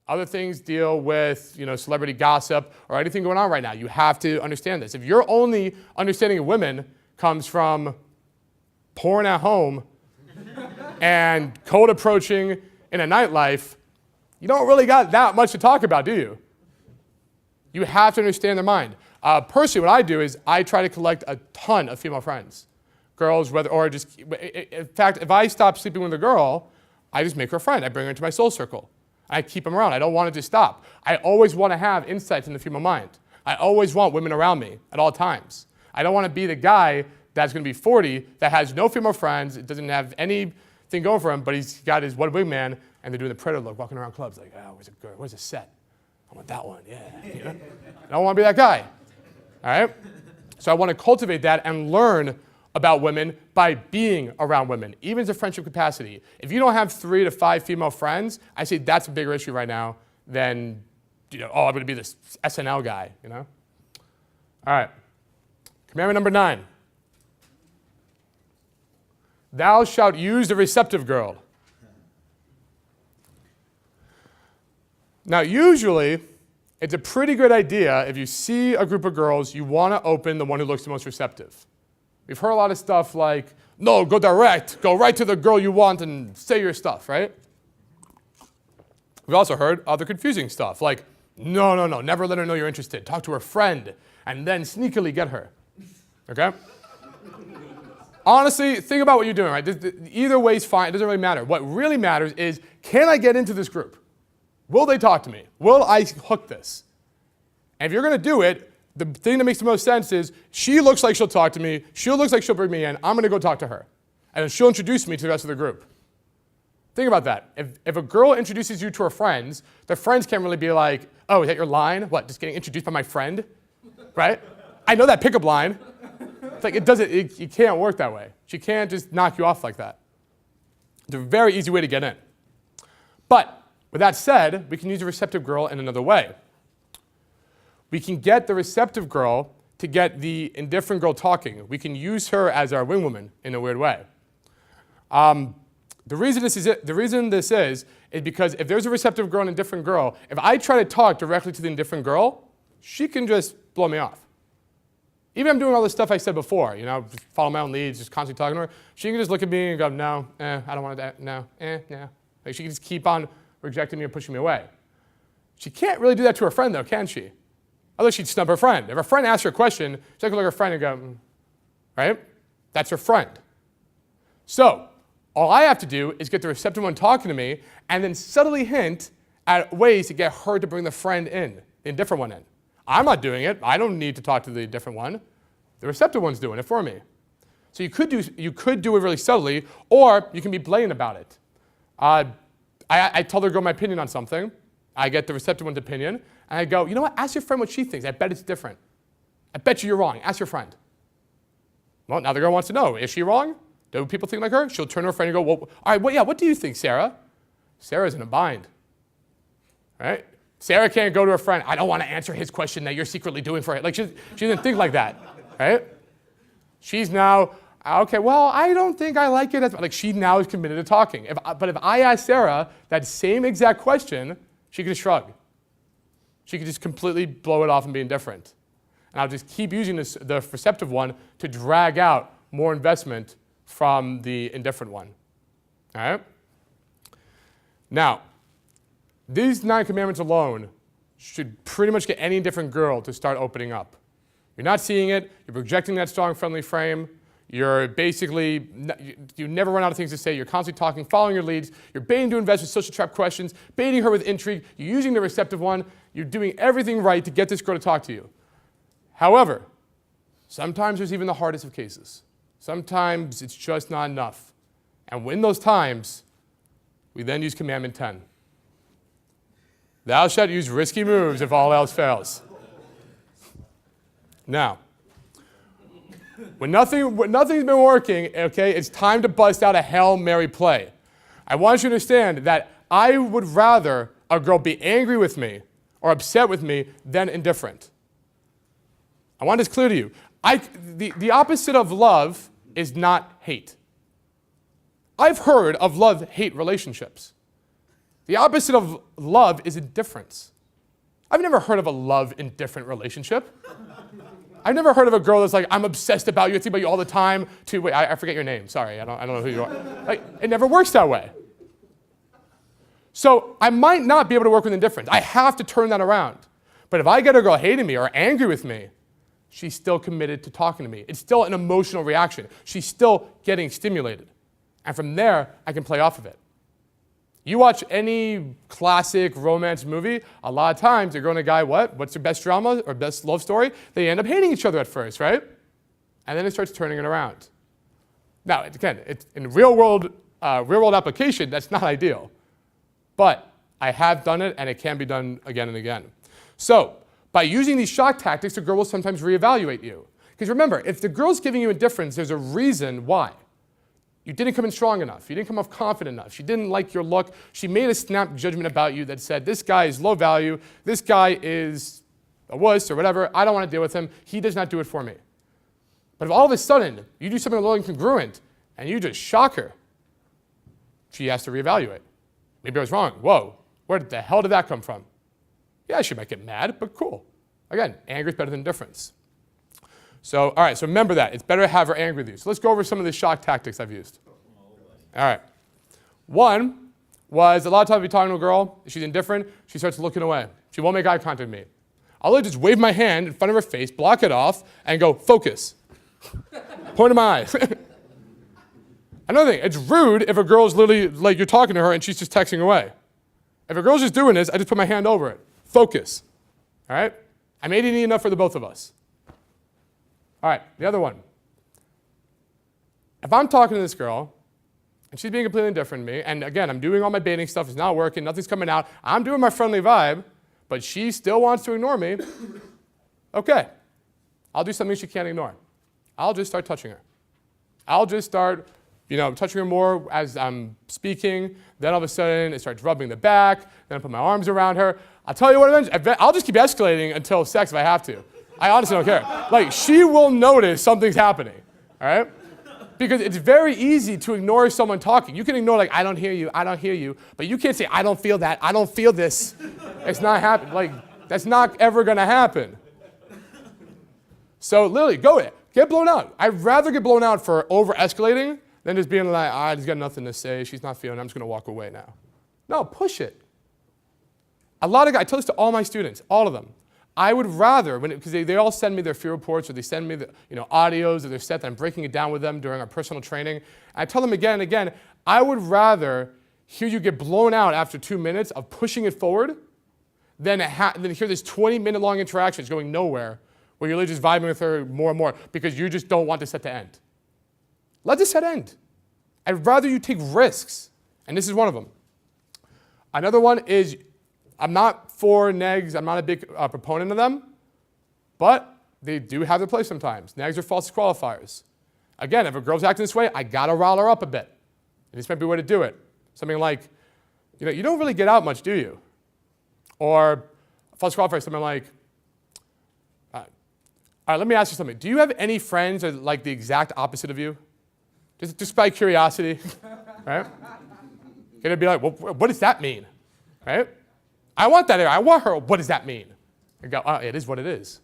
Other things deal with, celebrity gossip or anything going on right now. You have to understand this. If your only understanding of women comes from porn at home and cold approaching in a nightlife, you don't really got that much to talk about, do you? You have to understand their mind. Personally, what I do is I try to collect a ton of female friends. Girls, in fact, if I stop sleeping with a girl, I just make her a friend. I bring her into my soul circle. I keep them around. I don't want it to stop. I always want to have insights in the female mind. I always want women around me at all times. I don't want to be the guy that's going to be 40 that has no female friends, doesn't have anything going for him, but he's got his one wingman, and they're doing the predator look, walking around clubs like, oh, where's a girl? Where's a set? I want that one, yeah. I don't want to be that guy. All right? So I want to cultivate that and learn about women by being around women, even as a friendship capacity. If you don't have 3 to 5 female friends, I say that's a bigger issue right now than, I'm going to be this SNL guy, All right. Commandment number 9. Thou shalt use the receptive girl. Now, usually, it's a pretty good idea if you see a group of girls, you want to open the one who looks the most receptive. We've heard a lot of stuff like, no, go direct, go right to the girl you want and say your stuff, right? We've also heard other confusing stuff like, no, never let her know you're interested. Talk to her friend and then sneakily get her, okay? Honestly, think about what you're doing, right? Either way is fine, it doesn't really matter. What really matters is, can I get into this group? Will they talk to me? Will I hook this? And if you're going to do it, the thing that makes the most sense is she looks like she'll talk to me. She looks like she'll bring me in. I'm going to go talk to her. And then she'll introduce me to the rest of the group. Think about that. If a girl introduces you to her friends, the friends can't really be like, oh, is that your line? What, just getting introduced by my friend? Right? I know that pickup line. It's like it can't work that way. She can't just knock you off like that. It's a very easy way to get in. But with that said, we can use a receptive girl in another way. We can get the receptive girl to get the indifferent girl talking. We can use her as our wing woman in a weird way. The reason this is because if there's a receptive girl and an indifferent girl, if I try to talk directly to the indifferent girl, she can just blow me off. Even if I'm doing all this stuff I said before, just follow my own leads, just constantly talking to her, she can just look at me and go, no, I don't want to, no, no. Like she can just keep on rejecting me or pushing me away. She can't really do that to her friend though, can she? Otherwise she'd snub her friend. If her friend asks her a question, she's not going to look at her friend and go, right? That's her friend. So all I have to do is get the receptive one talking to me and then subtly hint at ways to get her to bring the friend in, the indifferent one in. I'm not doing it. I don't need to talk to the different one. The receptive one's doing it for me. So you could do it really subtly, or you can be blatant about it. I tell the girl my opinion on something. I get the receptive one's opinion, and I go, you know what? Ask your friend what she thinks. I bet it's different. I bet you're wrong. Ask your friend. Well, now the girl wants to know, is she wrong? Do people think like her? She'll turn to her friend and go, well, all right, what do you think, Sarah? Sarah's in a bind, right? Sarah can't go to her friend, I don't want to answer his question that you're secretly doing for her. Like, she doesn't think like that, right? She's now, okay, well, I don't think I like it as, like, she now is committed to talking. But if I ask Sarah that same exact question, she could just shrug. She could just completely blow it off and be indifferent. And I'll just keep using the receptive one to drag out more investment from the indifferent one, all right? Now, these 9 commandments alone should pretty much get any indifferent girl to start opening up. You're not seeing it, you're projecting that strong, friendly frame, you're basically, you never run out of things to say, you're constantly talking, following your leads, you're baiting to invest with social trap questions, baiting her with intrigue, you're using the receptive one, you're doing everything right to get this girl to talk to you. However, sometimes there's even the hardest of cases. Sometimes it's just not enough. And in those times, we then use commandment 10. Thou shalt use risky moves if all else fails. Now, when nothing's been working, okay, it's time to bust out a Hail Mary play. I want you to understand that I would rather a girl be angry with me or upset with me than indifferent. I want this clear to you. The opposite of love is not hate. I've heard of love-hate relationships. The opposite of love is indifference. I've never heard of a love indifferent relationship. I've never heard of a girl that's like, I'm obsessed about you, I think about you all the time, to, wait, I forget your name, sorry, I don't know who you are. Like, it never works that way. So I might not be able to work with indifference. I have to turn that around. But if I get a girl hating me or angry with me, she's still committed to talking to me. It's still an emotional reaction. She's still getting stimulated. And from there, I can play off of it. You watch any classic romance movie, a lot of times they're going to guy, what's their best drama or best love story? They end up hating each other at first, right? And then it starts turning it around. Now, again, in real world application, that's not ideal. But I have done it, and it can be done again and again. So by using these shock tactics, the girl will sometimes reevaluate you. Because remember, if the girl's giving you indifference, there's a reason why. You didn't come in strong enough. You didn't come off confident enough. She didn't like your look. She made a snap judgment about you that said, this guy is low value. This guy is a wuss or whatever. I don't want to deal with him. He does not do it for me. But if all of a sudden you do something a little incongruent and you just shock her, she has to reevaluate. Maybe I was wrong. Whoa, where the hell did that come from? Yeah, she might get mad, but cool. Again, anger is better than indifference. So, all right, so remember that. It's better to have her angry with you. So let's go over some of the shock tactics I've used. All right. One was a lot of times we talking to a girl, she's indifferent, she starts looking away. She won't make eye contact with me. I'll literally just wave my hand in front of her face, block it off, and go, focus. Point to my eyes. Another thing, it's rude if a girl's literally, like you're talking to her and she's just texting away. If a girl's just doing this, I just put my hand over it. Focus. All right? I made it easy enough for the both of us. All right, the other one. If I'm talking to this girl, and she's being completely indifferent to me, and again, I'm doing all my baiting stuff, it's not working, nothing's coming out, I'm doing my friendly vibe, but she still wants to ignore me, okay. I'll do something she can't ignore. I'll just start touching her. I'll just start, touching her more as I'm speaking, then all of a sudden it starts rubbing the back, then I put my arms around her. I'll tell you what, I'll just keep escalating until sex if I have to. I honestly don't care. Like, she will notice something's happening, all right? Because it's very easy to ignore someone talking. You can ignore, like, I don't hear you, but you can't say, I don't feel that, I don't feel this. It's not happening. Like, that's not ever gonna happen. So literally, go ahead, get blown out. I'd rather get blown out for over-escalating than just being like, I just got nothing to say, she's not feeling it, I'm just gonna walk away now. No, push it. A lot of guys, I tell this to all my students, all of them. I would rather, because they all send me their fear reports or they send me the audios of their set that I'm breaking it down with them during our personal training. And I tell them again and again, I would rather hear you get blown out after 2 minutes of pushing it forward than hear this 20-minute long interaction that's going nowhere where you're literally just vibing with her more and more because you just don't want the set to end. Let the set end. I'd rather you take risks, and this is one of them. Another one is, I'm not for negs, I'm not a big proponent of them, but they do have their place sometimes. Negs are false disqualifiers. Again, if a girl's acting this way, I gotta rile her up a bit. And this might be a way to do it. Something like, you don't really get out much, do you? Or a false disqualifier, something like, all right, let me ask you something. Do you have any friends that are like the exact opposite of you? Just by curiosity, right? Can it be like, well, what does that mean, right? I want that area. I want her. What does that mean? I go, oh, it is what it is.